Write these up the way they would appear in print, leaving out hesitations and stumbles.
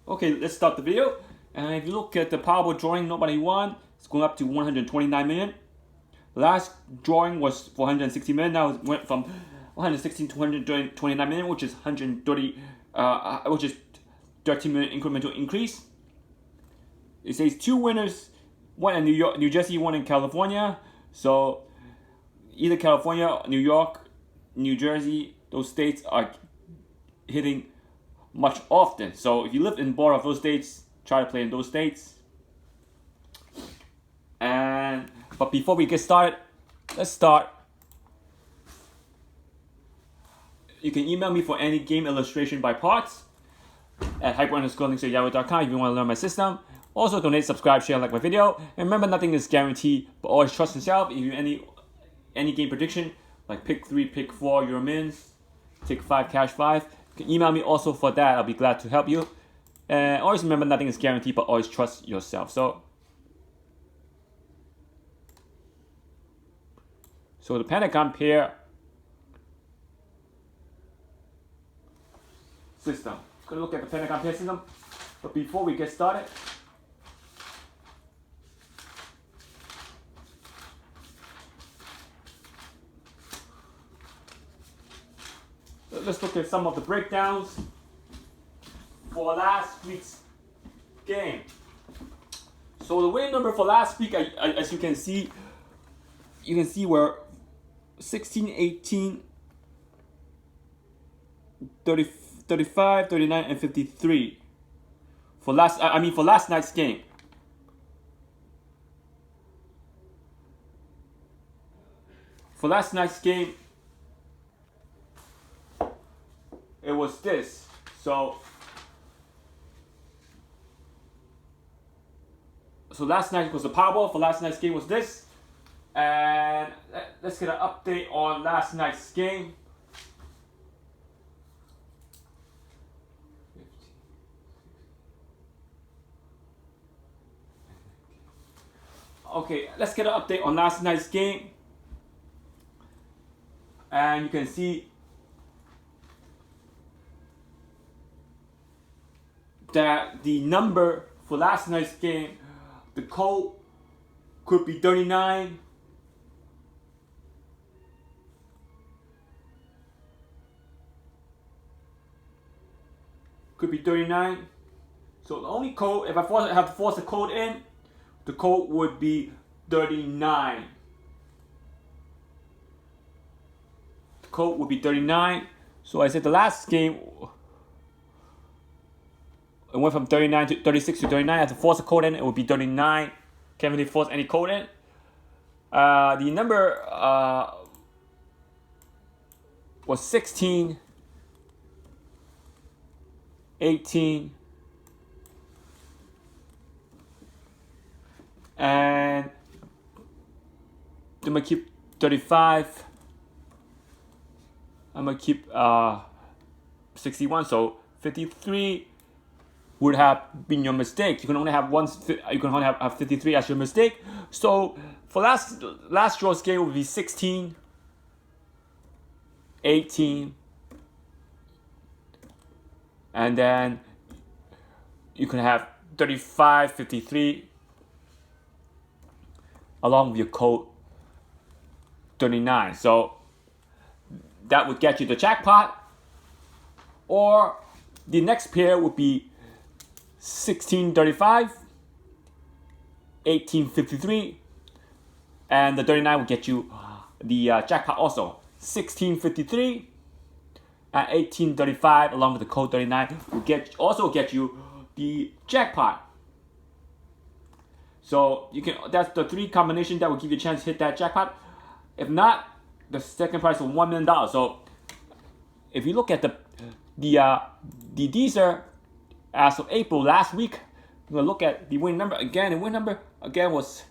Okay, let's start the video. And if you look at the Powerball drawing, nobody won. It's going up to 129 million. The last drawing was 460 million. Now it went from 116 to 129 million, which is 130, which is 13 million incremental increase. It says two winners, one in New Jersey, one in California. So either California, New York, New Jersey, those states are hitting much often. So if you live in border of those states, try to play in those states. But before we get started, let's start. You can email me for any game illustration by parts at hyper_links@yahoo.com if you want to learn my system. Also donate, subscribe, share, like my video. And remember, nothing is guaranteed, but always trust yourself. If you any game prediction, like pick 3, pick 4, your mins, take 5, cash 5, you can email me also for that. I'll be glad to help you. And always remember, nothing is guaranteed, but always trust yourself. So the Pentagon pair system. Gonna look at the Pentagon pair system. But before we get started, let's look at some of the breakdowns for last week's game. So the winning number for last week, as you can see were 16, 18, 30, 35, 39, and 53 for last night's game. For last night's game, it was this. So last night was the Powerball. For last night's game was this. And let's get an update on last night's game. Okay, let's get an update on last night's game. And you can see that the number for last night's game, the code could be 39. Could be 39. So the only code, if I have to force a code in, the code would be 39. The code would be 39. So I said the last game, it went from 39 to 36 to 39. I have to force a code in, it would be 39. Can't really force any code in. The number was 16, 18, and I'm gonna keep 35. I'm gonna keep 61. So 53 would have been your mistake. You can only have You can only have 53 as your mistake. So for last draw's game would be 16, 18, and then you can have 35, 53, along with your code 39. So that would get you the jackpot. Or the next pair would be 1635, 1853, and the 39 will get you the jackpot also. 1653 and 1835 along with the code 39 will also get you the jackpot. So that's the 3 combination that will give you a chance to hit that jackpot. If not, the second prize is $1 million. So if you look at the Dster as of April last week, we're gonna look at the win number again. The win number again was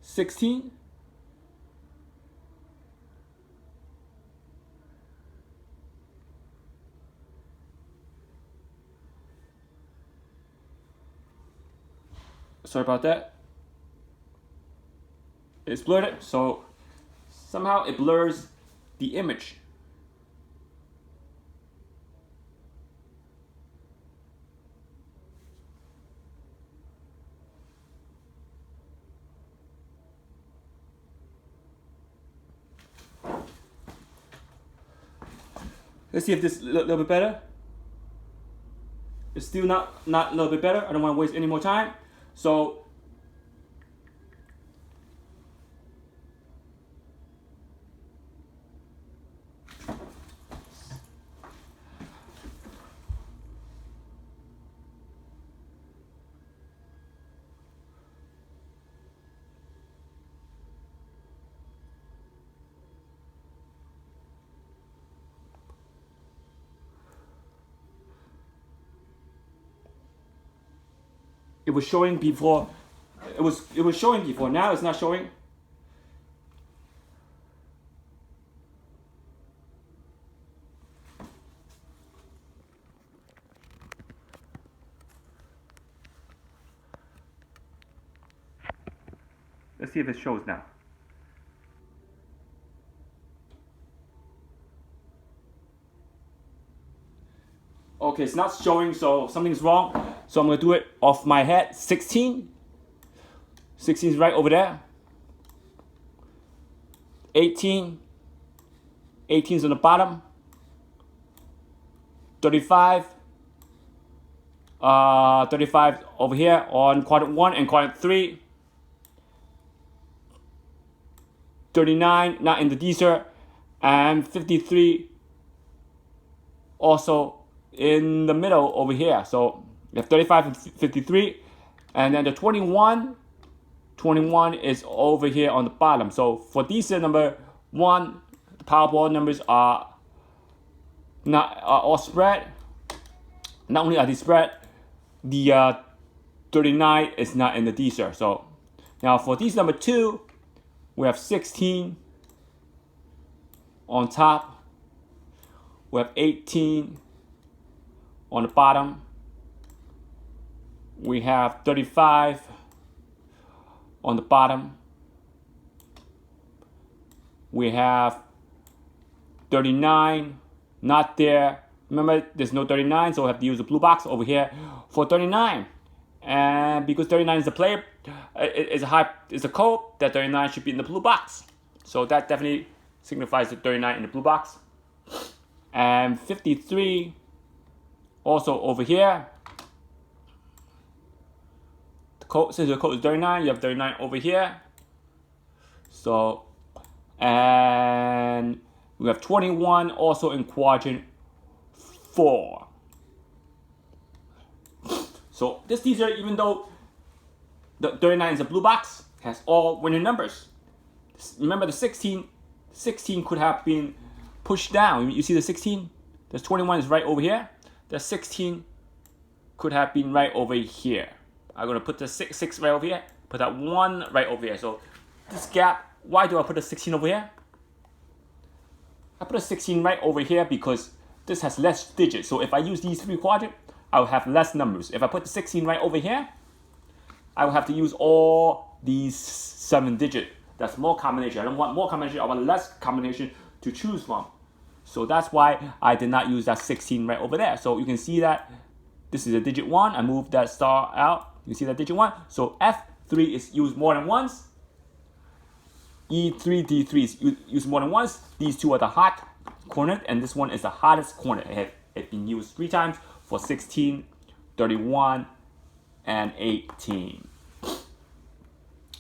16. Sorry about that. It's blurred, so somehow it blurs the image. Let's see if this is a little bit better. It's still not a little bit better. I don't want to waste any more time. So it was showing before. It was showing before. Now it's not showing. Let's see if it shows now. Okay, it's not showing, so something's wrong. So I'm gonna do it off my head. 16. 16 is right over there. 18. 18 is on the bottom. 35. 35 over here on quadrant 1 and quadrant 3. 39, not in the Dster, and 53 also in the middle over here. So you have 35 and 53, and then the 21 is over here on the bottom. So for Dster number 1, the Powerball numbers are all spread. Not only are they spread, the 39 is not in the Dster. So now for Dster number 2, we have 16 on top. We have 18 on the bottom. We have 35 on the bottom. We have 39, not there. Remember, there's no 39, so I have to use the blue box over here for 39. And because 39 is the player, it's a code that 39 should be in the blue box. So that definitely signifies the 39 in the blue box. And 53 also over here. The code, since the code is 39, you have 39 over here. So, and we have 21 also in quadrant 4. So this Dster, even though the 39 is a blue box, has all winning numbers. Remember the 16 could have been pushed down. You see the 16? The 21 is right over here. The 16 could have been right over here. I'm gonna put the 6 right over here, put that 1 right over here. So this gap, why do I put a 16 over here? I put a 16 right over here because this has less digits. So if I use these 3 quadrants, I will have less numbers. If I put the 16 right over here, I will have to use all these 7 digits. That's more combination. I don't want more combination, I want less combination to choose from. So that's why I did not use that 16 right over there. So you can see that this is a digit 1. I moved that star out. You see that digit 1. So F3 is used more than once. E3, D3 is used more than once. These two are the hot corner, and this one is the hottest corner. It has been used 3 times for 16, 31, and 18.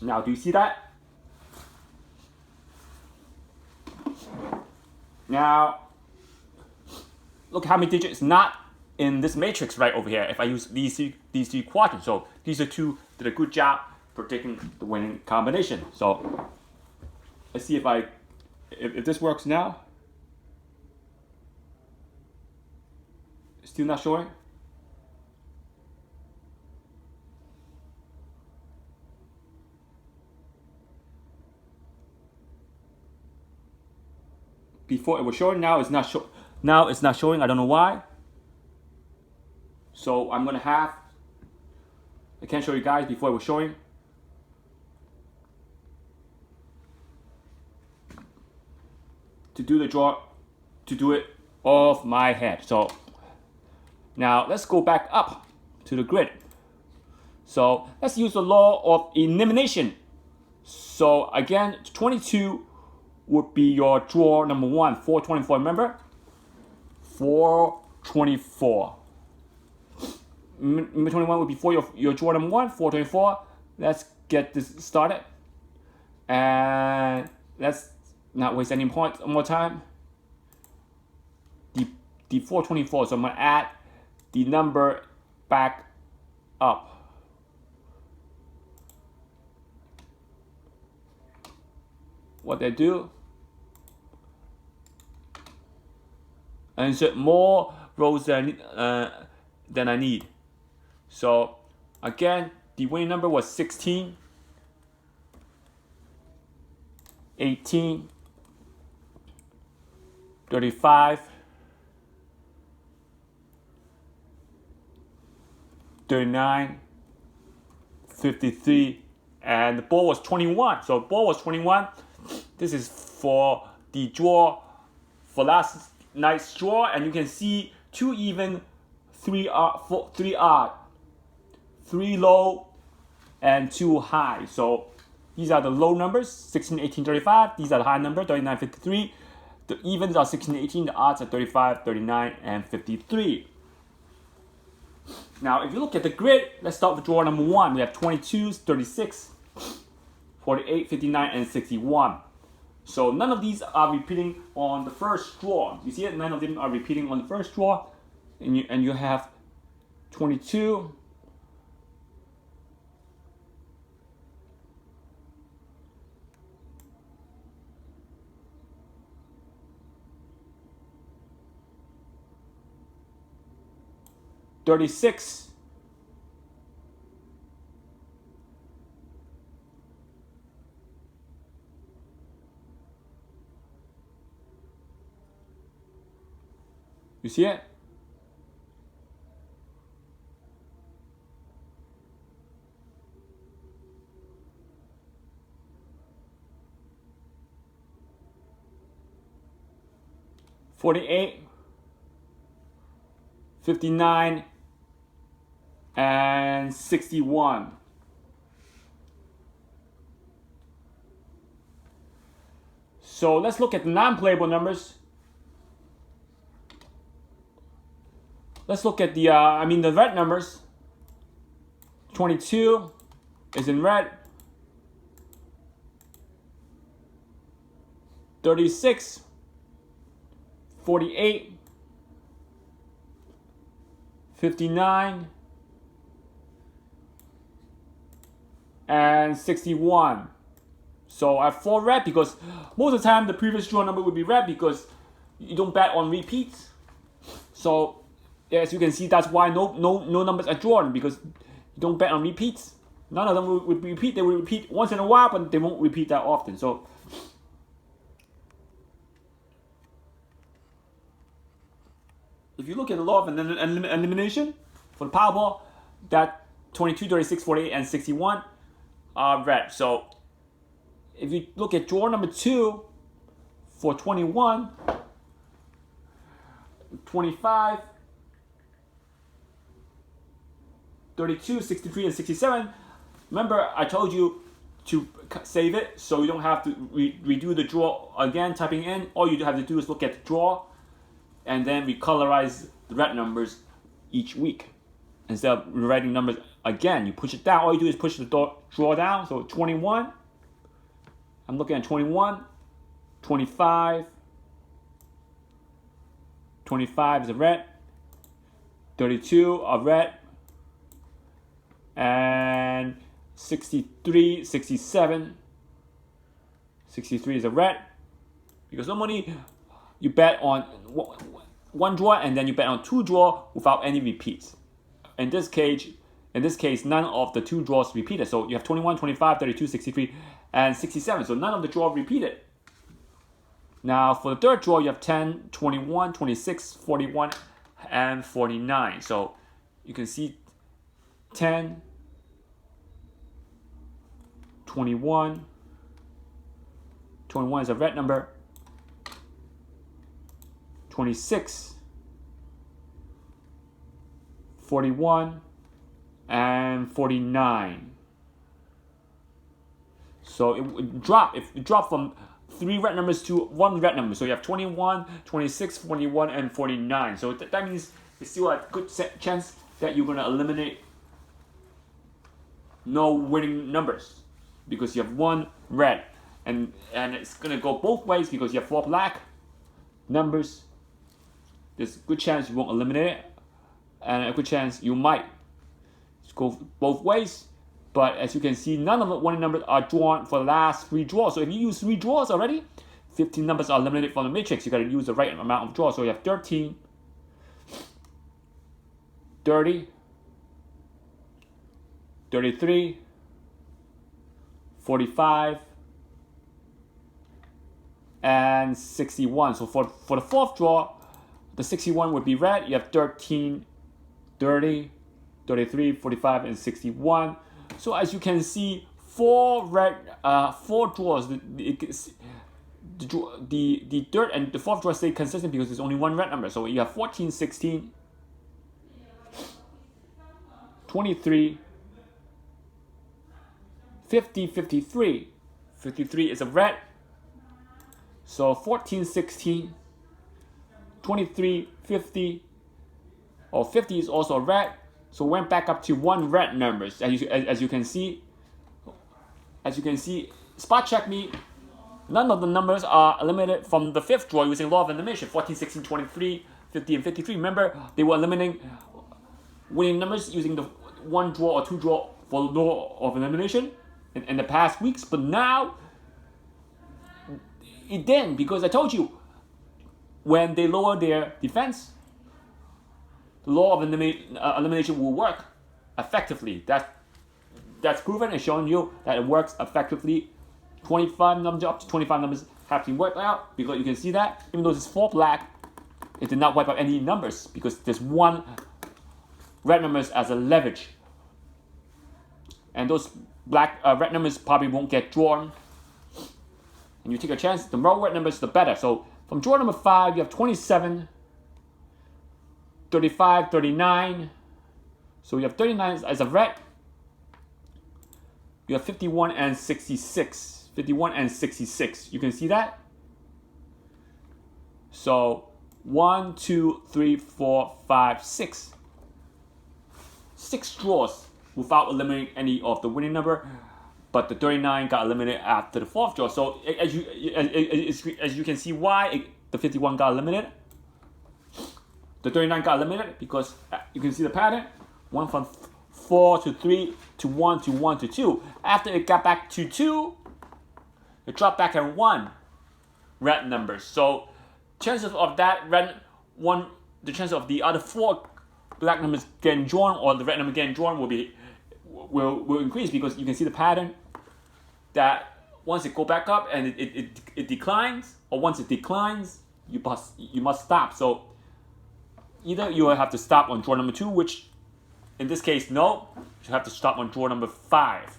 Now, do you see that? Now, look how many digits not in this matrix right over here if I use these three quadrants. So these are 2 did a good job predicting the winning combination. So let's see if this works now. Still not showing? Before it was showing, now it's not now it's not showing. I don't know why. So I'm gonna have, I can't show you guys before it was showing. To do the draw, to do it off my head. So now let's go back up to the grid. So let's use the law of elimination. So again, 22 would be your draw number 1, 424, remember? 424. Number 21 would be for your draw number 1, 424. Let's get this started. And let's not waste any more time. The 424, so I'm going to add the number back up. What they do, insert more rows than I need. So again, the winning number was 16, 18, 35, 39, 53, and the ball was 21. So ball was 21. This is for the draw for last night's draw, and you can see 2 even, 3 odd, 3 low, and 2 high. So these are the low numbers, 16, 18, 35. These are the high number, 39, 53. The evens are 16, 18. The odds are 35, 39, and 53. Now, if you look at the grid, let's start with draw number 1. We have 22, 36, 48, 59, and 61. So none of these are repeating on the first draw. You see it? None of them are repeating on the first draw. And you have 22, 36, 'You see it? $48, $59, and $61. So let's look at the non-playable numbers. Let's look at the red numbers. 22 is in red. 36, 48, 59, and 61. So I have 4 red because most of the time the previous draw number would be red because you don't bet on repeats. So as you can see, that's why no numbers are drawn, because you don't bet on repeats. None of them will repeat. They will repeat once in a while, but they won't repeat that often. So if you look at the law of elimination for the Powerball, that 22, 36, 48, and 61 are red. So if you look at draw number 2 for 21, 25, 32, 63, and 67. Remember, I told you to save it so you don't have to redo the draw again, typing in. All you have to do is look at the draw and then recolorize the red numbers each week. Instead of writing numbers again, you push it down. All you do is push the draw down. So 21, I'm looking at 21, 25, 25 is a red, 32 a red, and 63, 67, 63 is a red, because normally you bet on one draw and then you bet on 2 draw without any repeats. In this case, none of the 2 draws repeated. So you have 21, 25, 32, 63, and 67. So none of the draw repeated. Now for the third draw, you have 10, 21, 26, 41, and 49. So you can see 10, 21, 21 is a red number, 26, 41, and 49. So it would drop. If it dropped from 3 red numbers to 1 red number. So you have 21, 26, 41, and 49. So that means you still have a good chance that you're going to eliminate no winning numbers because you have 1 red. And it's going to go both ways because you have 4 black numbers. There's a good chance you won't eliminate it, and a good chance you might go both ways. But as you can see, none of the winning numbers are drawn for the last 3 draws. So if you use 3 draws already, 15 numbers are eliminated from the matrix. You got to use the right amount of draws. So you have 13, 30, 33, 45, and 61. So for the 4th draw, the 61 would be red. You have 13, 30, 33, 45, and 61. So as you can see, 4 draws. The third and the 4th draw stay consistent because there's only 1 red number. So you have 14, 16, 23, 50, 53. 53 is a red. So 14, 16, 23, 50, or 50 is also a red. So went back up to 1 red numbers. As you can see, spot check me. None of the numbers are eliminated from the 5th draw using law of elimination. 14, 16, 23, 50, and 53. Remember, they were eliminating winning numbers using the 1 draw or 2 draw for law of elimination in the past weeks. But now, it didn't, because I told you, when they lower their defense, the law of elimination will work effectively. That's proven and shown you that it works effectively. 25 numbers up to 25 numbers have been worked out, because you can see that even though it's 4 black, it did not wipe out any numbers because there's 1 red numbers as a leverage, and those red numbers probably won't get drawn. And you take a chance. The more red numbers, the better. So from draw number 5, you have 27, 35, 39. So you have 39 as a red. You have 51 and 66. 51 and 66. You can see that? So 1, 2, 3, 4, 5, 6. 6 draws without eliminating any of the winning number. But the 39 got eliminated after the 4th draw. So as you can see why the 51 got eliminated. The 39 got eliminated because you can see the pattern. 1 from 4 to 3 to 1 to 1 to 2. After it got back to 2, it dropped back at 1 red numbers. So chances of that the chance of the other 4 black numbers getting drawn or the red number getting drawn will increase, because you can see the pattern that once it go back up and it declines, or once it declines, you must stop. So either you will have to stop on draw number 2, which in this case, no, you have to stop on draw number 5.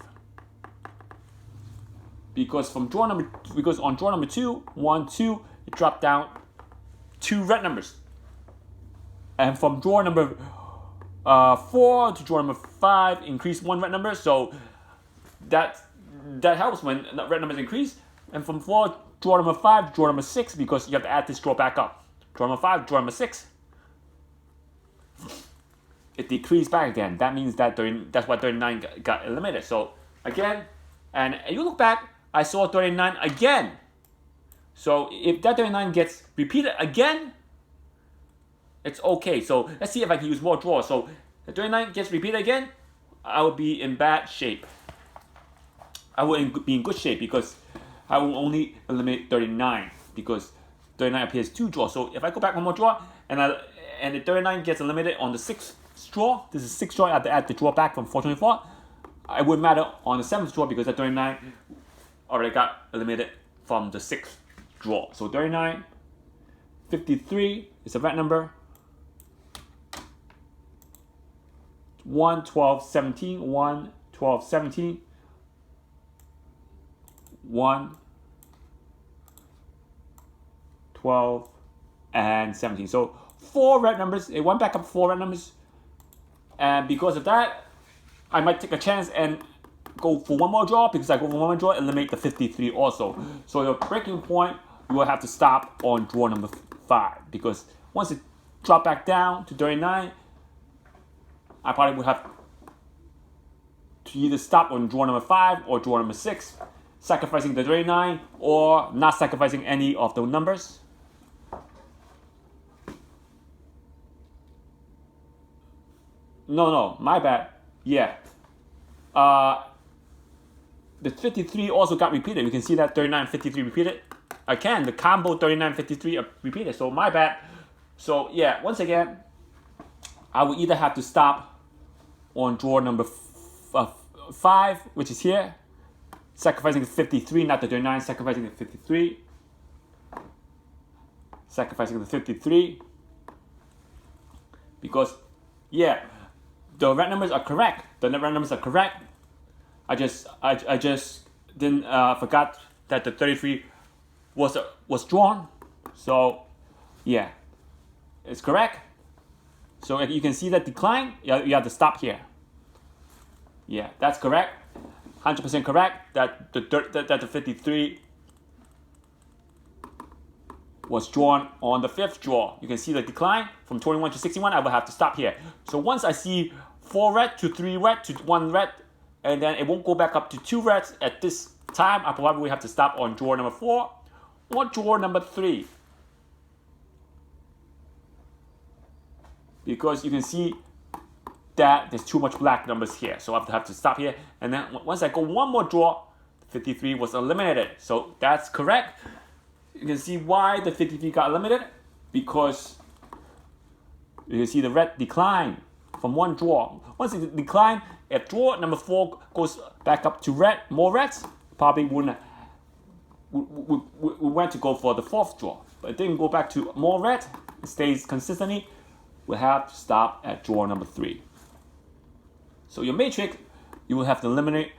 Because on draw number 2, 1, 2, it dropped down 2 red numbers. And from draw number 4 to draw number 5, increase 1 red number. So that helps when red numbers increase. And from 4, draw number 5 to draw number 6, because you have to add this draw back up. Draw number 5, draw number 6. It decreased back again. That means that's why 39 got eliminated. So again, and you look back, I saw 39 again. So if that 39 gets repeated again, it's okay. So let's see if I can use more draws. So the 39 gets repeated again, I will be in bad shape. I will be in good shape because I will only eliminate 39 because 39 appears 2 draws. So if I go back 1 more draw and the 39 gets eliminated on the 6th draw, this is 6th draw, I have to add the draw back from 424. It wouldn't matter on the 7th draw because the 39 already got eliminated from the 6th draw. So 39, 53 is a red number. 1, 12, 17, 1, 12, 17, 1, 12, and 17. So 4 red numbers. It went back up 4 red numbers. And because of that, I might take a chance and go for one more draw. Because I go for one more draw, eliminate the 53 also. So your breaking point, you will have to stop on draw number 5. Because once it drop back down to 39, I probably would have to either stop on draw number 5 or draw number 6, sacrificing the 39 or not sacrificing any of those numbers. No, my bad. Yeah. The 53 also got repeated. You can see that 39 53 repeated. Again, the combo 39 53 repeated. So my bad. So yeah, once again, I will either have to stop on draw number 5, which is here, sacrificing the 53, not the 39, sacrificing the 53. Sacrificing the 53. Because, yeah, the red numbers are correct. The red numbers are correct. I just didn't forgot that the 33 was drawn. So yeah, it's correct. So if you can see that decline, you have to stop here. Yeah, that's correct. 100% correct. That the 53 was drawn on the 5th draw. You can see the decline from 21 to 61. I will have to stop here. So once I see 4 red to 3 red to 1 red, and then it won't go back up to 2 reds at this time, I probably will have to stop on draw number 4 or draw number 3. Because you can see that there's too much black numbers here. So I have to stop here. And then once I go one more draw, 53 was eliminated. So that's correct. You can see why the 53 got eliminated. Because you can see the red decline from one draw. Once it declined, if draw number 4 goes back up to red, more reds, probably wouldn't. We went to go for the 4th draw. But it didn't go back to more red. It stays consistently. We'll have to stop at draw number 3. So your matrix, you will have to eliminate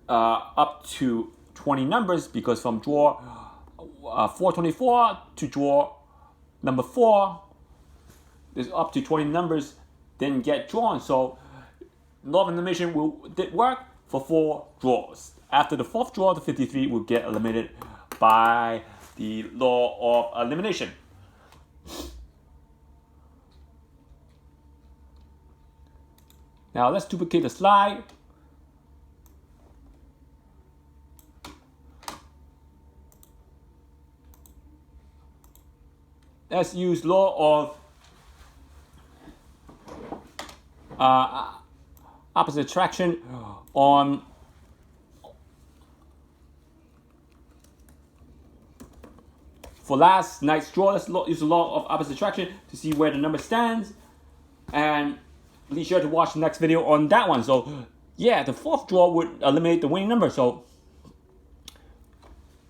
up to 20 numbers, because from draw 424 to draw number 4, there's up to 20 numbers didn't get drawn. So law of elimination did work for 4 draws. After the 4th draw, the 53 will get eliminated by the law of elimination. Now let's duplicate the slide. Let's use law of opposite attraction on for last night's draw. Let's use the law of opposite attraction to see where the number stands, and be sure to watch the next video on that one. So yeah, the 4th draw would eliminate the winning number. So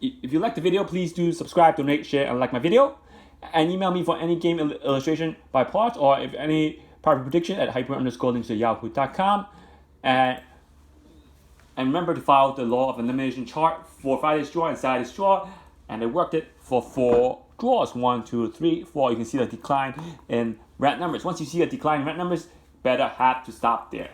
if you like the video, please do subscribe, donate, share, and like my video. And email me for any game illustration by parts, or if any part prediction at hyper_links@yahoo.com. And remember to follow the law of elimination chart for Friday's draw and Saturday's draw. And I worked it for 4 draws. 1, 2, 3, 4. You can see the decline in red numbers. Once you see a decline in red numbers, better have to stop there.